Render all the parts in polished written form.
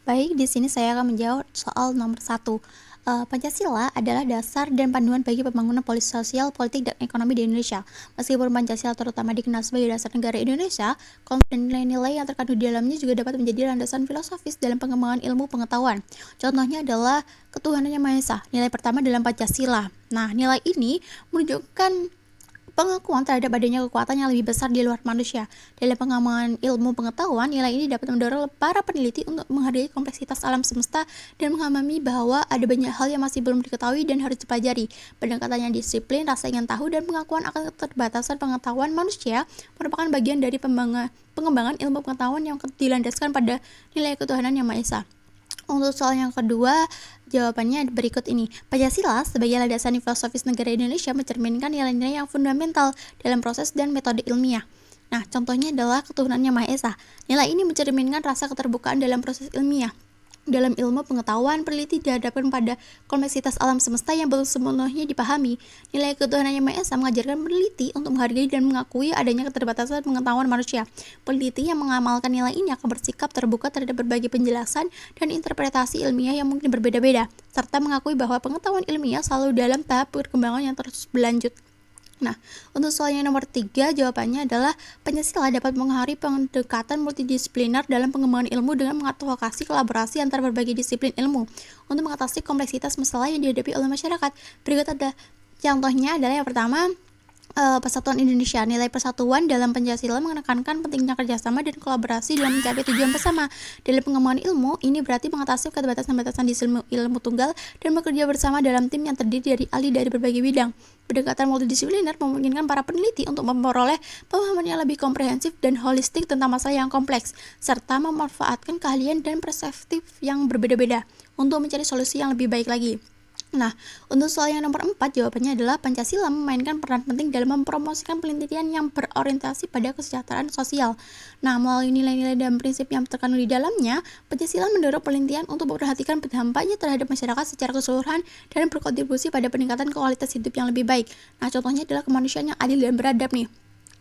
Baik, di sini saya akan menjawab soal nomor satu. Pancasila adalah dasar dan panduan bagi pembangunan sosial, politik, dan ekonomi di Indonesia. Meskipun Pancasila terutama dikenal sebagai dasar negara Indonesia, konsep dan nilai-nilai yang terkandung di dalamnya juga dapat menjadi landasan filosofis dalam pengembangan ilmu pengetahuan. Contohnya adalah ketuhanan yang Maha Esa, nilai pertama dalam Pancasila. Nah, nilai ini menunjukkan pengakuan terhadap adanya kekuatan yang lebih besar di luar manusia. Dalam pengembangan ilmu pengetahuan, nilai ini dapat mendorong para peneliti untuk menghargai kompleksitas alam semesta dan memahami bahwa ada banyak hal yang masih belum diketahui dan harus dipelajari. Pendekatan yang disiplin, rasa ingin tahu, dan pengakuan akan keterbatasan pengetahuan manusia merupakan bagian dari pengembangan ilmu pengetahuan yang dilandaskan pada nilai ketuhanan yang Maha Esa. Untuk soal yang kedua, jawabannya berikut ini. Pancasila sebagai landasan filosofis negara Indonesia mencerminkan nilai-nilai yang fundamental dalam proses dan metode ilmiah. Nah, contohnya adalah ketuhanan yang Maha Esa. Nilai ini mencerminkan rasa keterbukaan dalam proses ilmiah. Dalam ilmu pengetahuan, peneliti dihadapkan pada kompleksitas alam semesta yang belum sepenuhnya dipahami. Nilai ketuhanan yang Maha Esa mengajarkan peneliti untuk menghargai dan mengakui adanya keterbatasan pengetahuan manusia. Peneliti yang mengamalkan nilai ini akan bersikap terbuka terhadap berbagai penjelasan dan interpretasi ilmiah yang mungkin berbeda-beda, serta mengakui bahwa pengetahuan ilmiah selalu dalam tahap perkembangan yang terus berlanjut. Nah, untuk soal yang nomor 3, jawabannya adalah Pancasila dapat mengakhiri pendekatan multidisipliner dalam pengembangan ilmu dengan mengadvokasi kolaborasi antar berbagai disiplin ilmu untuk mengatasi kompleksitas masalah yang dihadapi oleh masyarakat. Berikut ada contohnya adalah yang pertama, Persatuan Indonesia. Nilai persatuan dalam Pancasila menekankan pentingnya kerjasama dan kolaborasi dalam mencapai tujuan bersama. Dalam pengembangan ilmu, ini berarti mengatasi keterbatasan-batasan di ilmu tunggal dan bekerja bersama dalam tim yang terdiri dari ahli dari berbagai bidang. Pendekatan multidisipliner memungkinkan para peneliti untuk memperoleh pemahaman yang lebih komprehensif dan holistik tentang masalah yang kompleks, serta memanfaatkan keahlian dan perspektif yang berbeda-beda untuk mencari solusi yang lebih baik lagi. Nah, untuk soal yang nomor 4, jawabannya adalah Pancasila memainkan peran penting dalam mempromosikan penelitian yang berorientasi pada kesejahteraan sosial. Nah, melalui nilai-nilai dan prinsip yang terkandung di dalamnya, Pancasila mendorong penelitian untuk memperhatikan dampaknya terhadap masyarakat secara keseluruhan dan berkontribusi pada peningkatan kualitas hidup yang lebih baik. Nah, contohnya adalah kemanusiaan yang adil dan beradab nih.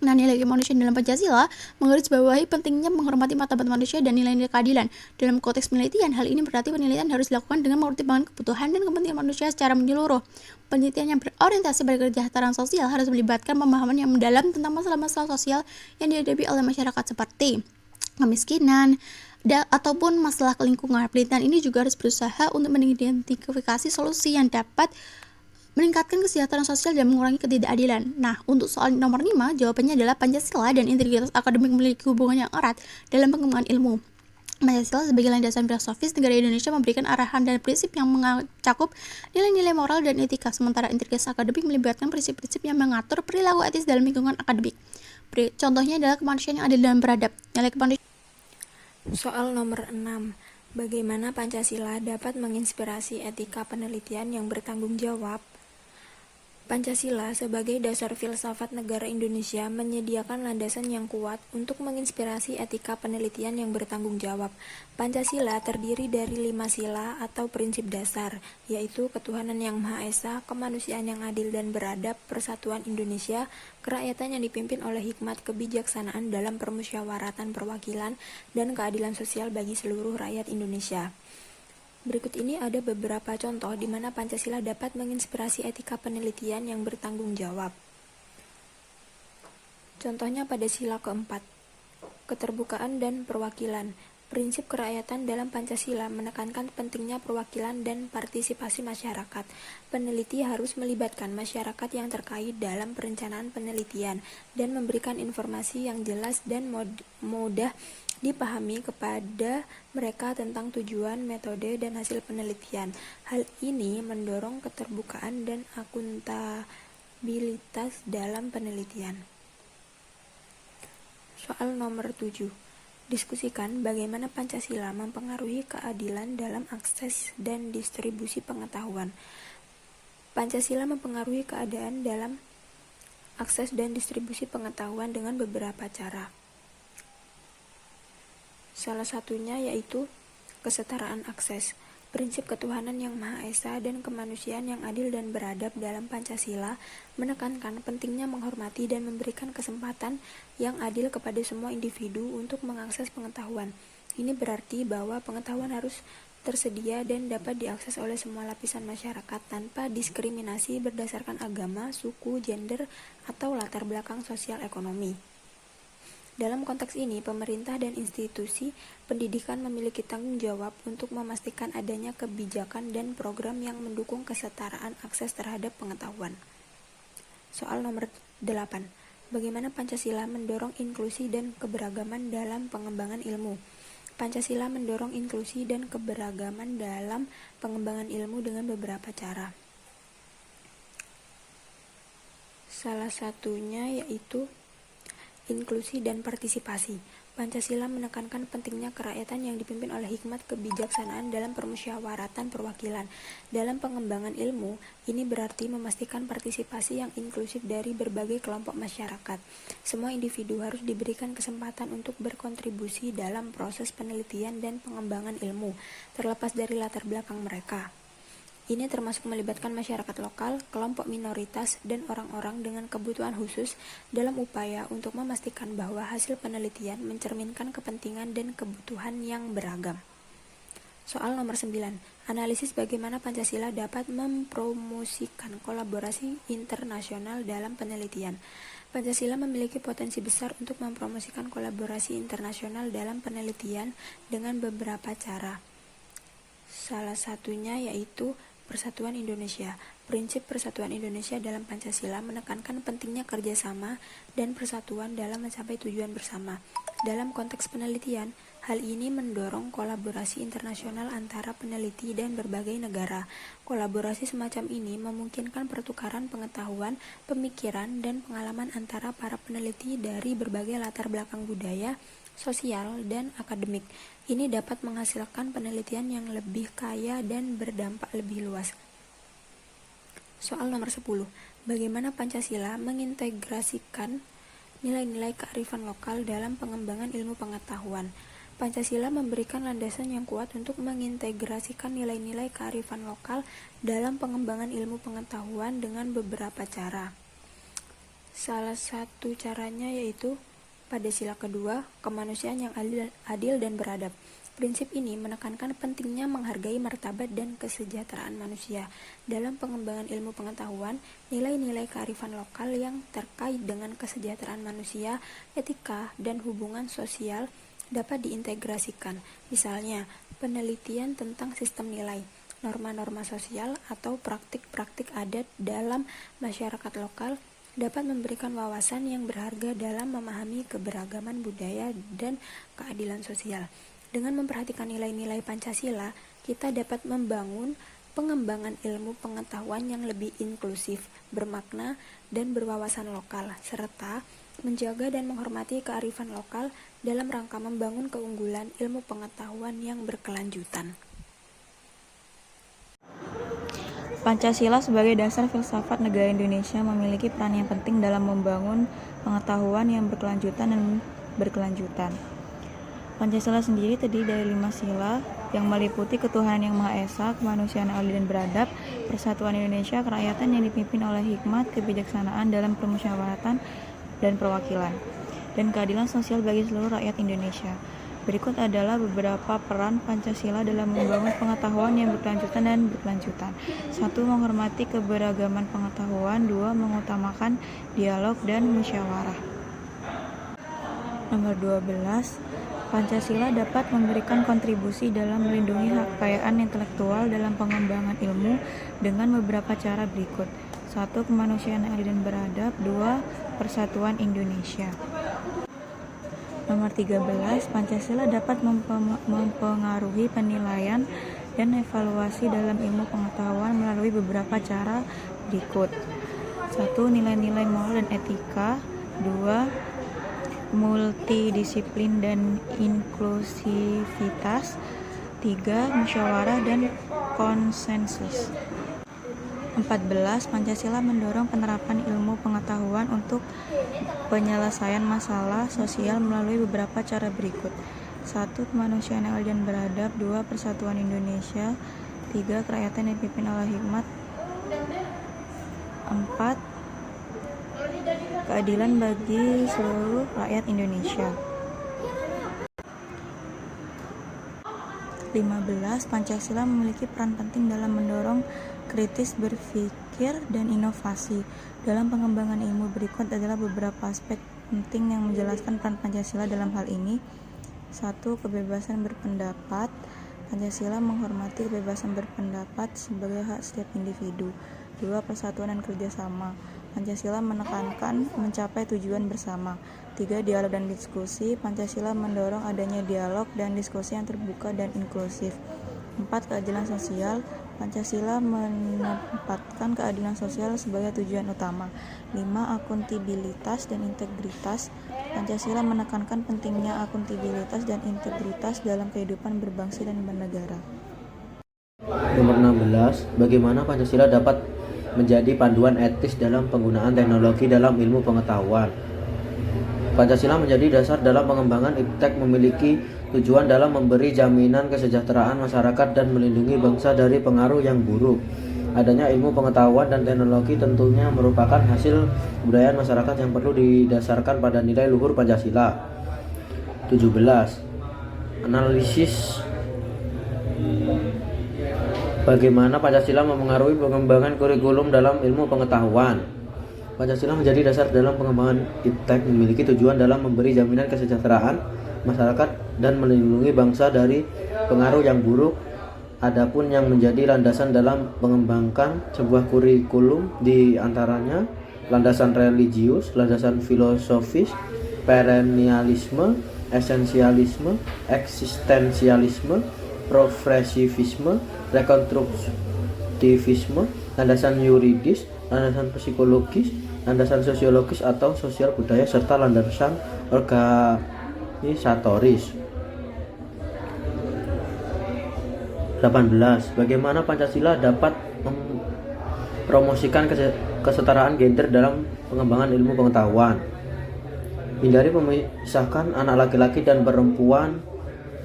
Nah, nilai kemanusiaan dalam Pancasila menggarisbawahi pentingnya menghormati martabat manusia dan nilai-nilai keadilan. Dalam konteks penelitian, hal ini berarti penelitian harus dilakukan dengan mempertimbangkan kebutuhan dan kepentingan manusia secara menyeluruh. Penelitian yang berorientasi pada kesejahteraan sosial harus melibatkan pemahaman yang mendalam tentang masalah-masalah sosial yang dihadapi oleh masyarakat seperti kemiskinan, ataupun masalah lingkungan. Penelitian ini juga harus berusaha untuk mengidentifikasi solusi yang dapat meningkatkan kesejahteraan sosial dan mengurangi ketidakadilan. Nah, untuk soal nomor 5, jawabannya adalah Pancasila dan integritas akademik memiliki hubungan yang erat dalam pengembangan ilmu. Pancasila sebagai landasan filosofis negara Indonesia memberikan arahan dan prinsip yang mencakup nilai-nilai moral dan etika, sementara integritas akademik melibatkan prinsip-prinsip yang mengatur perilaku etis dalam lingkungan akademik. Contohnya adalah kemanusiaan yang adil dan beradab. Nilai kemanusiaan. Soal nomor 6. Bagaimana Pancasila dapat menginspirasi etika penelitian yang bertanggung jawab? Pancasila sebagai dasar filsafat negara Indonesia menyediakan landasan yang kuat untuk menginspirasi etika penelitian yang bertanggung jawab. Pancasila terdiri dari 5 sila atau prinsip dasar, yaitu ketuhanan yang Maha Esa, kemanusiaan yang adil dan beradab, persatuan Indonesia, kerakyatan yang dipimpin oleh hikmat kebijaksanaan dalam permusyawaratan perwakilan, dan keadilan sosial bagi seluruh rakyat Indonesia. Berikut ini ada beberapa contoh di mana Pancasila dapat menginspirasi etika penelitian yang bertanggung jawab. Contohnya pada sila keempat, keterbukaan dan perwakilan. Prinsip kerakyatan dalam Pancasila menekankan pentingnya perwakilan dan partisipasi masyarakat. Peneliti harus melibatkan masyarakat yang terkait dalam perencanaan penelitian dan memberikan informasi yang jelas dan mudah dipahami kepada mereka tentang tujuan, metode, dan hasil penelitian. Hal ini mendorong keterbukaan dan akuntabilitas dalam penelitian. Soal nomor 7. Diskusikan bagaimana Pancasila mempengaruhi keadilan dalam akses dan distribusi pengetahuan. Pancasila mempengaruhi keadaan dalam akses dan distribusi pengetahuan dengan beberapa cara. Salah satunya yaitu kesetaraan akses. Prinsip ketuhanan yang Maha Esa dan kemanusiaan yang adil dan beradab dalam Pancasila menekankan pentingnya menghormati dan memberikan kesempatan yang adil kepada semua individu untuk mengakses pengetahuan. Ini berarti bahwa pengetahuan harus tersedia dan dapat diakses oleh semua lapisan masyarakat tanpa diskriminasi berdasarkan agama, suku, gender, atau latar belakang sosial ekonomi. Dalam konteks ini, pemerintah dan institusi pendidikan memiliki tanggung jawab untuk memastikan adanya kebijakan dan program yang mendukung kesetaraan akses terhadap pengetahuan. Soal nomor 8. Bagaimana Pancasila mendorong inklusi dan keberagaman dalam pengembangan ilmu? Pancasila mendorong inklusi dan keberagaman dalam pengembangan ilmu dengan beberapa cara. Salah satunya yaitu inklusi dan partisipasi. Pancasila menekankan pentingnya kerakyatan yang dipimpin oleh hikmat kebijaksanaan dalam permusyawaratan perwakilan. Dalam pengembangan ilmu, ini berarti memastikan partisipasi yang inklusif dari berbagai kelompok masyarakat. Semua individu harus diberikan kesempatan untuk berkontribusi dalam proses penelitian dan pengembangan ilmu, terlepas dari latar belakang mereka. Ini termasuk melibatkan masyarakat lokal, kelompok minoritas, dan orang-orang dengan kebutuhan khusus dalam upaya untuk memastikan bahwa hasil penelitian mencerminkan kepentingan dan kebutuhan yang beragam. Soal nomor 9. Analisis bagaimana Pancasila dapat mempromosikan kolaborasi internasional dalam penelitian. Pancasila memiliki potensi besar untuk mempromosikan kolaborasi internasional dalam penelitian dengan beberapa cara. Salah satunya yaitu Persatuan Indonesia. Prinsip Persatuan Indonesia dalam Pancasila menekankan pentingnya kerjasama dan persatuan dalam mencapai tujuan bersama. Dalam konteks penelitian, hal ini mendorong kolaborasi internasional antara peneliti dan berbagai negara. Kolaborasi semacam ini memungkinkan pertukaran pengetahuan, pemikiran, dan pengalaman antara para peneliti dari berbagai latar belakang budaya, sosial, dan akademik. Ini dapat menghasilkan penelitian yang lebih kaya dan berdampak lebih luas. Soal nomor 10. Bagaimana Pancasila mengintegrasikan nilai-nilai kearifan lokal dalam pengembangan ilmu pengetahuan? Pancasila memberikan landasan yang kuat untuk mengintegrasikan nilai-nilai kearifan lokal dalam pengembangan ilmu pengetahuan dengan beberapa cara. Salah satu caranya yaitu pada sila kedua, kemanusiaan yang adil dan beradab. Prinsip ini menekankan pentingnya menghargai martabat dan kesejahteraan manusia. Dalam pengembangan ilmu pengetahuan, nilai-nilai kearifan lokal yang terkait dengan kesejahteraan manusia, etika, dan hubungan sosial dapat diintegrasikan. Misalnya, penelitian tentang sistem nilai, norma-norma sosial, atau praktik-praktik adat dalam masyarakat lokal dapat memberikan wawasan yang berharga dalam memahami keberagaman budaya dan keadilan sosial. Dengan memperhatikan nilai-nilai Pancasila, kita dapat membangun pengembangan ilmu pengetahuan yang lebih inklusif, bermakna, dan berwawasan lokal, serta menjaga dan menghormati kearifan lokal dalam rangka membangun keunggulan ilmu pengetahuan yang berkelanjutan. Pancasila sebagai dasar filsafat negara Indonesia memiliki peran yang penting dalam membangun pengetahuan yang berkelanjutan dan berkelanjutan. Pancasila sendiri terdiri dari 5 sila yang meliputi ketuhanan yang Maha Esa, kemanusiaan yang adil dan beradab, persatuan Indonesia, kerakyatan yang dipimpin oleh hikmat, kebijaksanaan dalam permusyawaratan dan perwakilan, dan keadilan sosial bagi seluruh rakyat Indonesia. Berikut adalah beberapa peran Pancasila dalam membangun pengetahuan yang berkelanjutan dan berkelanjutan. 1. Menghormati keberagaman pengetahuan. 2. Mengutamakan dialog dan musyawarah. Nomor 12. Pancasila dapat memberikan kontribusi dalam melindungi hak kekayaan intelektual dalam pengembangan ilmu dengan beberapa cara berikut. 1. Kemanusiaan yang adil dan beradab. 2. Persatuan Indonesia. Nomor 13, Pancasila dapat mempengaruhi penilaian dan evaluasi dalam ilmu pengetahuan melalui beberapa cara berikut. 1. Nilai-nilai moral dan etika. 2. Multidisiplin dan inklusivitas. 3. Musyawarah dan konsensus. 14. Pancasila mendorong penerapan ilmu pengetahuan untuk penyelesaian masalah sosial melalui beberapa cara berikut. 1. Kemanusiaan yang adil dan beradab. 2. Persatuan Indonesia. 3. Kerakyatan yang dipimpin oleh hikmat. 4. Keadilan bagi seluruh rakyat Indonesia. 15. Pancasila memiliki peran penting dalam mendorong kritis berpikir dan inovasi. Dalam pengembangan ilmu berikut adalah beberapa aspek penting yang menjelaskan peran Pancasila dalam hal ini. 1. Kebebasan berpendapat. Pancasila menghormati kebebasan berpendapat sebagai hak setiap individu. 2. Persatuan dan kerjasama. Pancasila menekankan mencapai tujuan bersama. 3. Dialog dan diskusi. Pancasila mendorong adanya dialog dan diskusi yang terbuka dan inklusif. 4. Keadilan sosial. Pancasila menempatkan keadilan sosial sebagai tujuan utama. 5. Akuntabilitas dan integritas. Pancasila menekankan pentingnya akuntabilitas dan integritas dalam kehidupan berbangsa dan bernegara. Nomor 16. Bagaimana Pancasila dapat menjadi panduan etis dalam penggunaan teknologi dalam ilmu pengetahuan. Pancasila menjadi dasar dalam pengembangan iptek, memiliki tujuan dalam memberi jaminan kesejahteraan masyarakat dan melindungi bangsa dari pengaruh yang buruk. Adanya ilmu pengetahuan dan teknologi tentunya merupakan hasil kebudayaan masyarakat yang perlu didasarkan pada nilai luhur Pancasila. 17. Analisis bagaimana Pancasila mempengaruhi pengembangan kurikulum dalam ilmu pengetahuan. Pancasila menjadi dasar dalam pengembangan iptek, memiliki tujuan dalam memberi jaminan kesejahteraan masyarakat dan melindungi bangsa dari pengaruh yang buruk. Adapun yang menjadi landasan dalam mengembangkan sebuah kurikulum di antaranya landasan religius, landasan filosofis, perennialisme, esensialisme, eksistensialisme, progresivisme, rekonstruktivisme, landasan yuridis, landasan psikologis, landasan sosiologis atau sosial budaya, serta landasan organisatoris. 18. Bagaimana Pancasila dapat mempromosikan kesetaraan gender dalam pengembangan ilmu pengetahuan. Hindari memisahkan anak laki-laki dan perempuan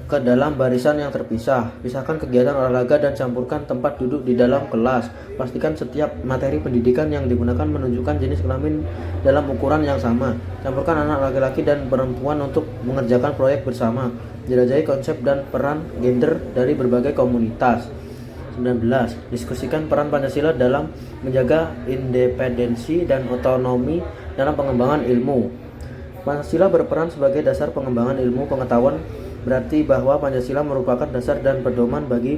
ke dalam barisan yang terpisah. Pisahkan kegiatan olahraga dan campurkan tempat duduk di dalam kelas. Pastikan setiap materi pendidikan yang digunakan menunjukkan jenis kelamin dalam ukuran yang sama. Campurkan anak laki-laki dan perempuan untuk mengerjakan proyek bersama. Jelajahi konsep dan peran gender dari berbagai komunitas. 19. Diskusikan peran Pancasila dalam menjaga independensi dan otonomi dalam pengembangan ilmu. Pancasila berperan sebagai dasar pengembangan ilmu pengetahuan, berarti bahwa Pancasila merupakan dasar dan pedoman bagi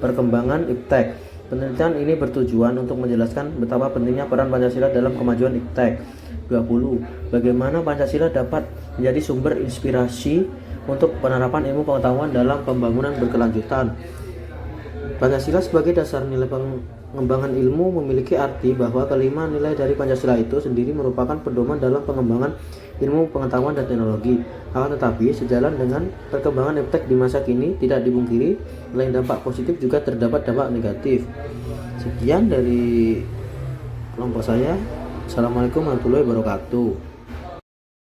perkembangan iptek. Penelitian ini bertujuan untuk menjelaskan betapa pentingnya peran Pancasila dalam kemajuan iptek. 20. Bagaimana Pancasila dapat menjadi sumber inspirasi untuk penerapan ilmu pengetahuan dalam pembangunan berkelanjutan. Pancasila sebagai dasar nilai pengembangan ilmu memiliki arti bahwa kelima nilai dari Pancasila itu sendiri merupakan pedoman dalam pengembangan ilmu pengetahuan dan teknologi. Akan tetapi, sejalan dengan perkembangan iptek di masa kini, tidak dipungkiri selain dampak positif juga terdapat dampak negatif. Sekian dari kelompok saya. Assalamualaikum warahmatullahi wabarakatuh.